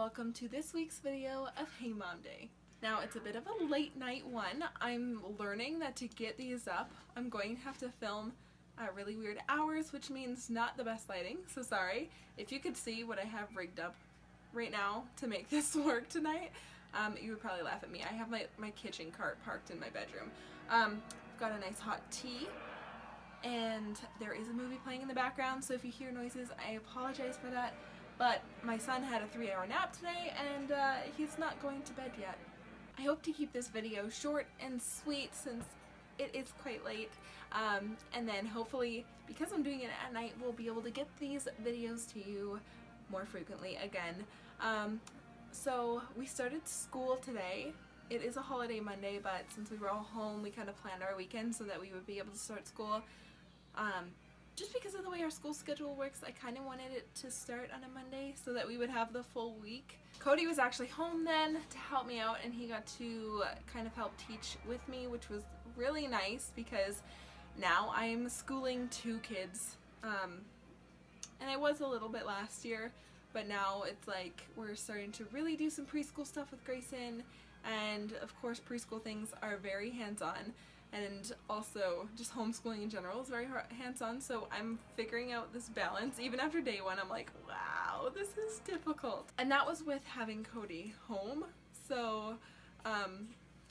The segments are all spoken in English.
welcome to this week's video of Hey Mom Day. Now it's a bit of a late night one. I'm learning that to get these up I'm going to have to film at really weird hours, which means not the best lighting, so sorry. If you could see what I have rigged up right now to make this work tonight, you would probably laugh at me. I have my kitchen cart parked in my bedroom. I've got a nice hot tea and there is a movie playing in the background, so if you hear noises I apologize for that. But my son had a 3-hour nap today and he's not going to bed yet. I hope to keep this video short and sweet since it is quite late, and then hopefully, because I'm doing it at night, we'll be able to get these videos to you more frequently again. So we started school today. It is a holiday Monday, but since we were all home we kind of planned our weekend so that we would be able to start school. Just because of the way our school schedule works, I kind of wanted it to start on a Monday so that we would have the full week. Cody was actually home then to help me out, and he got to kind of help teach with me, which was really nice because now I'm schooling 2 kids. And I was a little bit last year, but now it's like we're starting to really do some preschool stuff with Grayson, and of course preschool things are very hands-on. And also just homeschooling in general is very hands-on, so I'm figuring out this balance. Even after day 1 I'm like, wow, this is difficult. And that was with having Cody home, so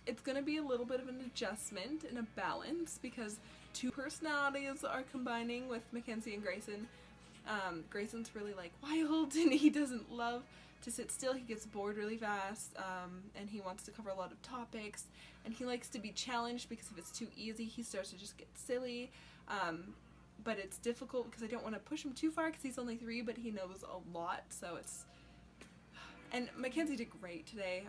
it's gonna be a little bit of an adjustment and a balance because 2 personalities are combining with Mackenzie and Grayson. Grayson's really like wild and he doesn't love to sit still. He gets bored really fast, and he wants to cover a lot of topics, and he likes to be challenged because if it's too easy he starts to just get silly. But it's difficult because I don't want to push him too far because he's only 3, but he knows a lot, so it's... And Mackenzie did great today.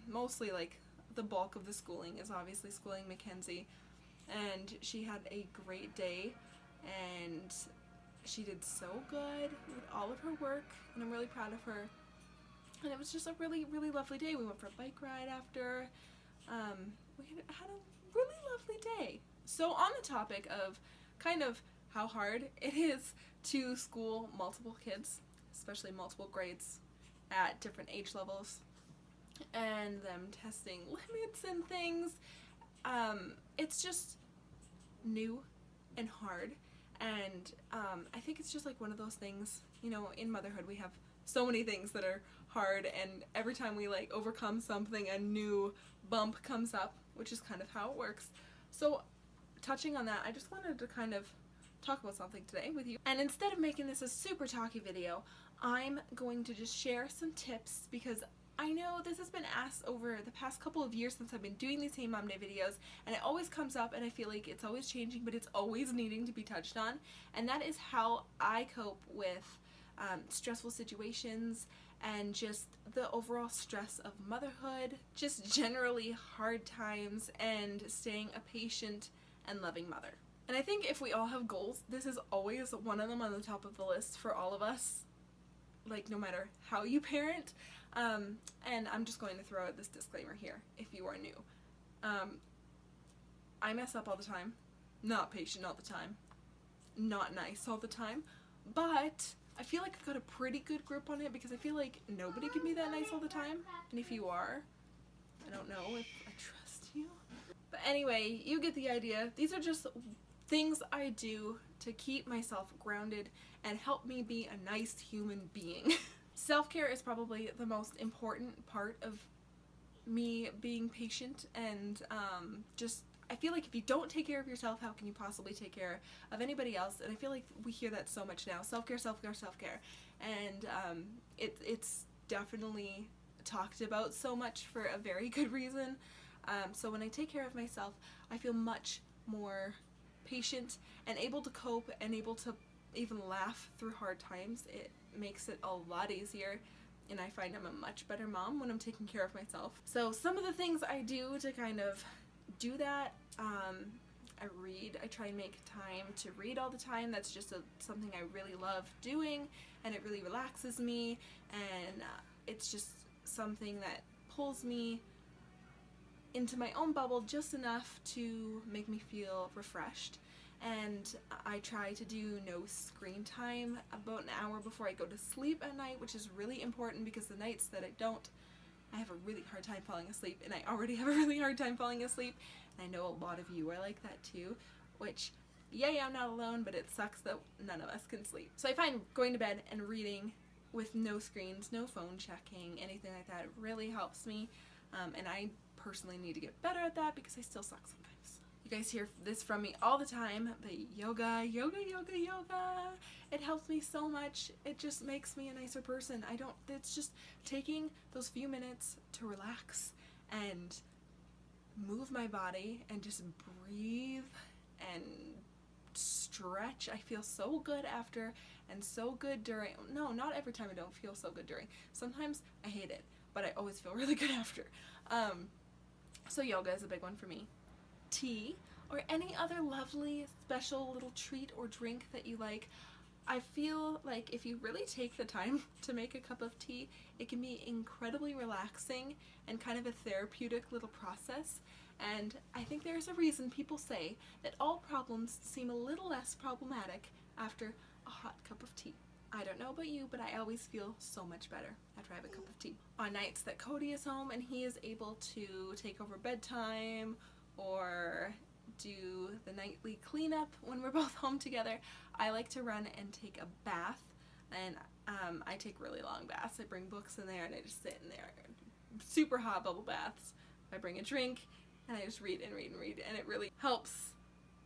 Mostly like the bulk of the schooling is obviously schooling Mackenzie, and she had a great day and she did so good with all of her work, and I'm really proud of her. And it was just a really, really lovely day. We went for a bike ride after. We had a really lovely day. So on the topic of kind of how hard it is to school multiple kids, especially multiple grades at different age levels, and them testing limits and things, it's just new and hard. And I think it's just like one of those things, you know, in motherhood we have so many things that are hard, and every time we like overcome something a new bump comes up, which is kind of how it works. So touching on that, I just wanted to kind of talk about something today with you, and instead of making this a super talky video, I'm going to just share some tips because I know this has been asked over the past couple of years since I've been doing these Hey Mom Day videos, and it always comes up and I feel like it's always changing, but it's always needing to be touched on, and that is how I cope with stressful situations and just the overall stress of motherhood, just generally hard times, and staying a patient and loving mother. And I think if we all have goals, this is always one of them on the top of the list for all of us, like no matter how you parent. And I'm just going to throw out this disclaimer here if you are new. I mess up all the time, not patient all the time, not nice all the time, but I feel like I've got a pretty good grip on it because I feel like nobody can be that nice all the time, and if you are, I don't know if I trust you. But anyway, you get the idea. These are just things I do to keep myself grounded and help me be a nice human being. Self-care is probably the most important part of me being patient, and just I feel like if you don't take care of yourself, how can you possibly take care of anybody else? And I feel like we hear that so much now. Self-care, self-care, self-care. And it's definitely talked about so much for a very good reason. So when I take care of myself, I feel much more patient and able to cope and able to even laugh through hard times. It makes it a lot easier, and I find I'm a much better mom when I'm taking care of myself. So some of the things I do to kind of do that, I read. I try and make time to read all the time. That's just something I really love doing, and it really relaxes me, and it's just something that pulls me into my own bubble just enough to make me feel refreshed. and I try to do no screen time about an hour before I go to sleep at night, which is really important because the nights that I don't, I have a really hard time falling asleep, and I already have a really hard time falling asleep, and I know a lot of you are like that too, which, yay, I'm not alone, but it sucks that none of us can sleep. So I find going to bed and reading with no screens, no phone checking, anything like that really helps me, and I personally need to get better at that because I still suck sometimes. You guys hear this from me all the time, but yoga, it helps me so much. It just makes me a nicer person. It's just taking those few minutes to relax and move my body and just breathe and stretch. I feel so good after and so good during. No, not every time I don't feel so good during. Sometimes I hate it, but I always feel really good after. So yoga is a big one for me. Tea or any other lovely special little treat or drink that you like. I feel like if you really take the time to make a cup of tea, it can be incredibly relaxing and kind of a therapeutic little process. And I think there's a reason people say that all problems seem a little less problematic after a hot cup of tea. I don't know about you, but I always feel so much better after I have a cup of tea. On nights that Cody is home and he is able to take over bedtime or do the nightly cleanup when we're both home together, I like to run and take a bath, and I take really long baths. I bring books in there and I just sit in there, super hot bubble baths. I bring a drink and I just read and read and read, and it really helps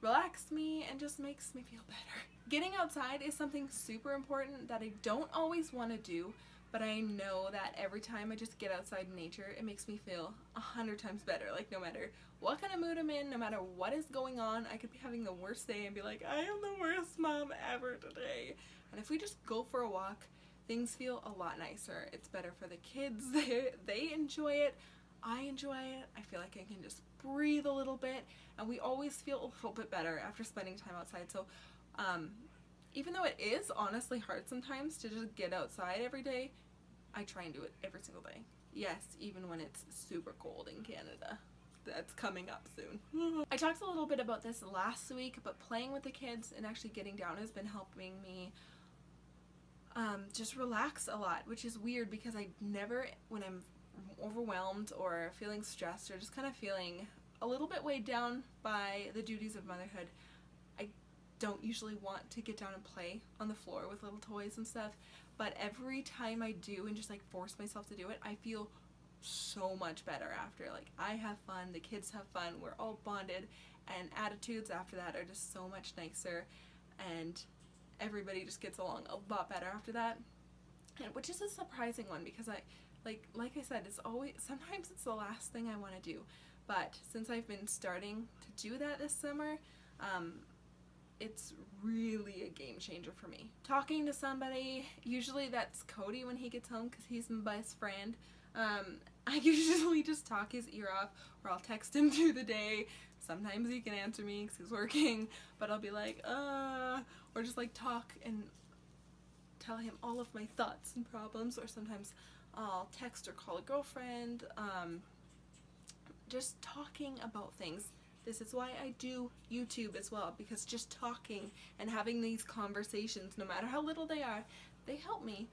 relax me and just makes me feel better. Getting outside is something super important that I don't always want to do, but I know that every time I just get outside in nature, it makes me feel 100 times better. Like, no matter what kind of mood I'm in, no matter what is going on, I could be having the worst day and be like, I am the worst mom ever today. And if we just go for a walk, things feel a lot nicer. It's better for the kids. They enjoy it. I enjoy it. I feel like I can just breathe a little bit, and we always feel a little bit better after spending time outside. So even though it is honestly hard sometimes to just get outside every day, I try and do it every single day. Yes, even when it's super cold in Canada. That's coming up soon. I talked a little bit about this last week, but playing with the kids and actually getting down has been helping me just relax a lot, which is weird because I never, when I'm overwhelmed or feeling stressed or just kind of feeling a little bit weighed down by the duties of motherhood, I don't usually want to get down and play on the floor with little toys and stuff, but every time I do and just like force myself to do it, I feel so much better after. Like, I have fun, the kids have fun, we're all bonded, and attitudes after that are just so much nicer, and everybody just gets along a lot better after that, and which is a surprising one because like I said, it's always, sometimes it's the last thing I want to do, but since I've been starting to do that this summer, it's really a game changer for me. Talking to somebody, usually that's Cody when he gets home because he's my best friend. I usually just talk his ear off, or I'll text him through the day. Sometimes he can answer me because he's working, but I'll be like, or just like talk and tell him all of my thoughts and problems, or sometimes I'll text or call a girlfriend, just talking about things. This is why I do YouTube as well, because just talking and having these conversations, no matter how little they are, they help me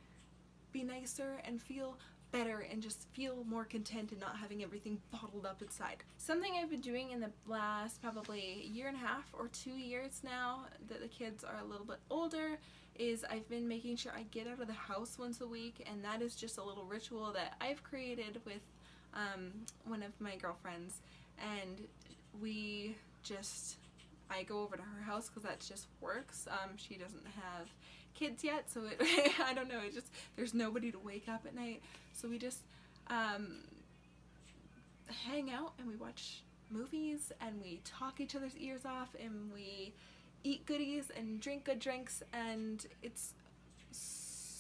be nicer and feel better and just feel more content and not having everything bottled up inside. Something I've been doing in the last probably year and a half or 2 years now that the kids are a little bit older is I've been making sure I get out of the house once a week, and that is just a little ritual that I've created with one of my girlfriends, and I go over to her house because that just works. She doesn't have kids yet, so I don't know, it just, there's nobody to wake up at night, so we just hang out and we watch movies and we talk each other's ears off and we eat goodies and drink good drinks, and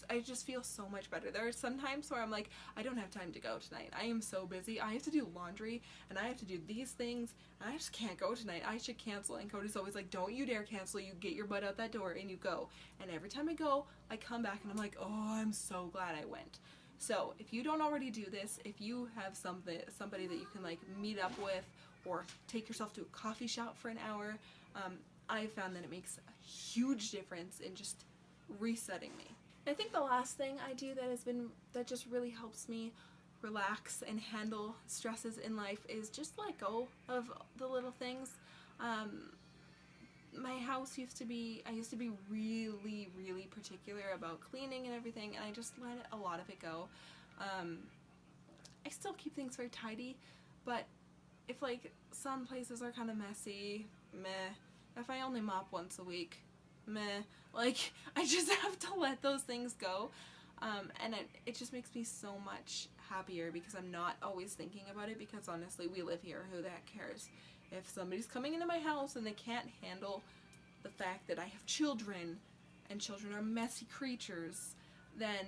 I just feel so much better. There are some times where I'm like, I don't have time to go tonight. I am so busy. I have to do laundry and I have to do these things and I just can't go tonight. I should cancel. And Cody's always like, don't you dare cancel. You get your butt out that door and you go. And every time I go, I come back and I'm like, oh, I'm so glad I went. So if you don't already do this, if you have somebody that you can like meet up with or take yourself to a coffee shop for an hour, I found that it makes a huge difference in just resetting me. I think the last thing I do that just really helps me relax and handle stresses in life is just let go of the little things. My house I used to be really, really particular about cleaning and everything, and I just let a lot of it go. I still keep things very tidy, but if like some places are kind of messy, meh. If I only mop once a week, meh. Like, I just have to let those things go, and it just makes me so much happier because I'm not always thinking about it, because honestly, we live here, who the heck cares? If somebody's coming into my house and they can't handle the fact that I have children, and children are messy creatures, then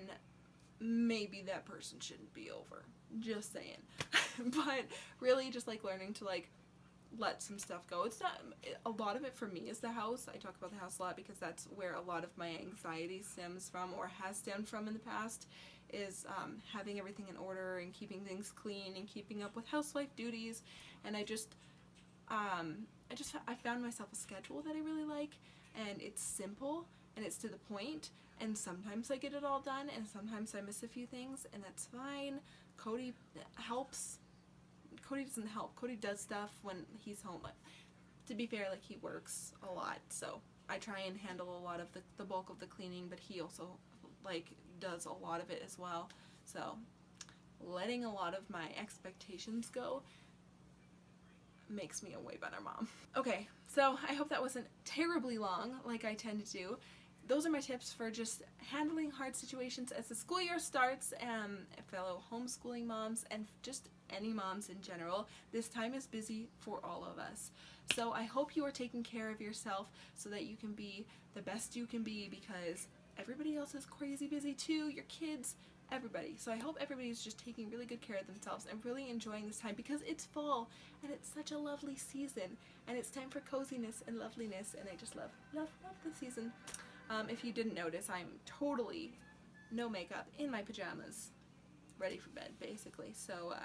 maybe that person shouldn't be over. Just saying. But really just like learning to like let some stuff go. It's not, a lot of it for me is the house. I talk about the house a lot because that's where a lot of my anxiety stems from, or has stemmed from in the past, is having everything in order and keeping things clean and keeping up with housewife duties. And I found myself a schedule that I really like, and it's simple and it's to the point, and sometimes I get it all done and sometimes I miss a few things, and that's fine. Cody helps. Cody doesn't help. Cody does stuff when he's home. But to be fair, like, he works a lot, so I try and handle a lot of the bulk of the cleaning, but he also like does a lot of it as well. So letting a lot of my expectations go makes me a way better mom. Okay, so I hope that wasn't terribly long like I tend to do. Those are my tips for just handling hard situations as the school year starts, fellow homeschooling moms, and just any moms in general. This time is busy for all of us. So I hope you are taking care of yourself so that you can be the best you can be, because everybody else is crazy busy too, your kids, everybody. So I hope everybody's just taking really good care of themselves and really enjoying this time, because it's fall and it's such a lovely season, and it's time for coziness and loveliness, and I just love the season. If you didn't notice, I'm totally no makeup, in my pajamas, ready for bed basically. So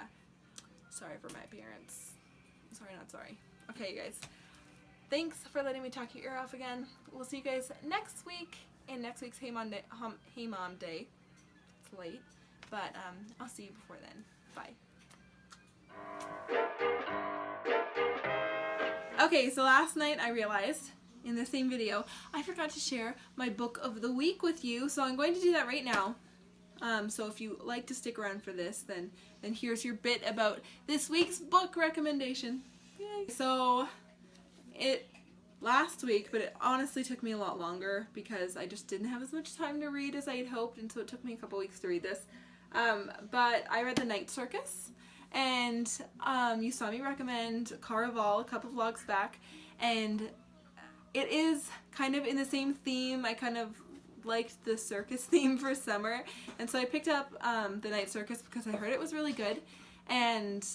sorry for my appearance. Sorry, not sorry. Okay, you guys, thanks for letting me talk your ear off again. We'll see you guys next week in next week's Hey Mom Day. It's late, but I'll see you before then. Bye. Okay, so last night I realized in the same video I forgot to share my book of the week with you, so I'm going to do that right now. So if you like to stick around for this, then here's your bit about this week's book recommendation. Yay. So last week, but it honestly took me a lot longer because I just didn't have as much time to read as I had hoped, and so it took me a couple weeks to read this. But I read The Night Circus, and you saw me recommend Caraval a couple vlogs back, and it is kind of in the same theme. I kind of liked the circus theme for summer, and so I picked up The Night Circus because I heard it was really good. And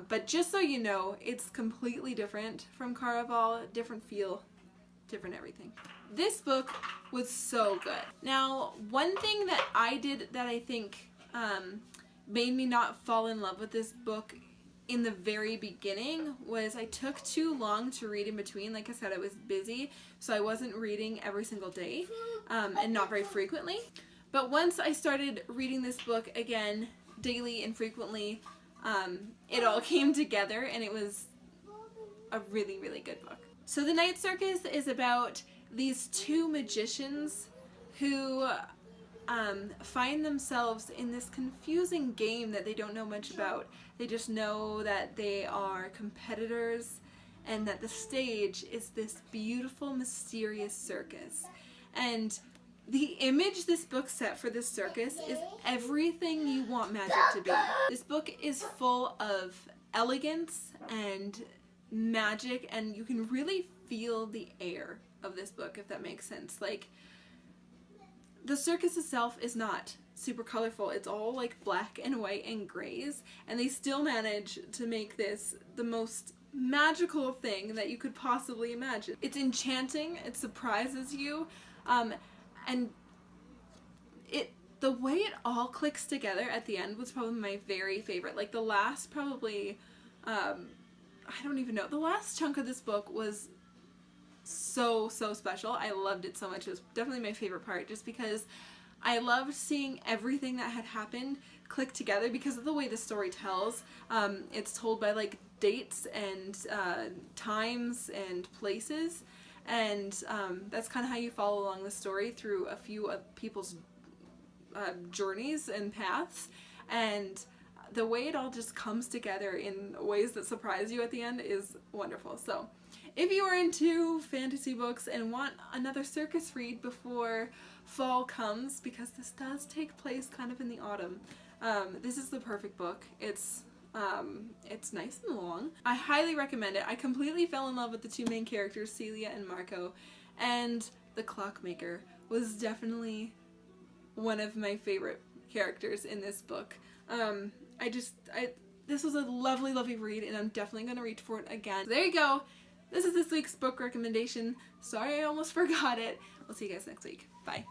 but just so you know, it's completely different from Caraval, different feel, different everything. This book was so good. Now, one thing that I did that I think made me not fall in love with this book in the very beginning was I took too long to read in between. Like I said, I was busy, so I wasn't reading every single day, and not very frequently. But once I started reading this book again, daily and frequently, it all came together, and it was a really, really good book. So The Night Circus is about these two magicians who find themselves in this confusing game that they don't know much about. They just know that they are competitors and that the stage is this beautiful, mysterious circus. And the image this book set for this circus is everything you want magic to be. This book is full of elegance and magic, and you can really feel the air of this book, if that makes sense. Like, the circus itself is not super colorful. It's all like black and white and grays, and they still manage to make this the most magical thing that you could possibly imagine. It's enchanting, it surprises you, and the way it all clicks together at the end was probably my very favorite. Like, the last probably, I don't even know, the last chunk of this book was so special. I loved it so much. It was definitely my favorite part, just because I loved seeing everything that had happened click together because of the way the story tells. It's told by like dates and times and places, and that's kind of how you follow along the story through a few people's journeys and paths, and the way it all just comes together in ways that surprise you at the end is wonderful. So if you are into fantasy books and want another circus read before fall comes, because this does take place kind of in the autumn, this is the perfect book. It's nice and long. I highly recommend it. I completely fell in love with the two main characters, Celia and Marco, and the clockmaker was definitely one of my favorite characters in this book. This was a lovely read, and I'm definitely going to reach for it again. So there you go. This is this week's book recommendation. Sorry I almost forgot it. We'll see you guys next week. Bye.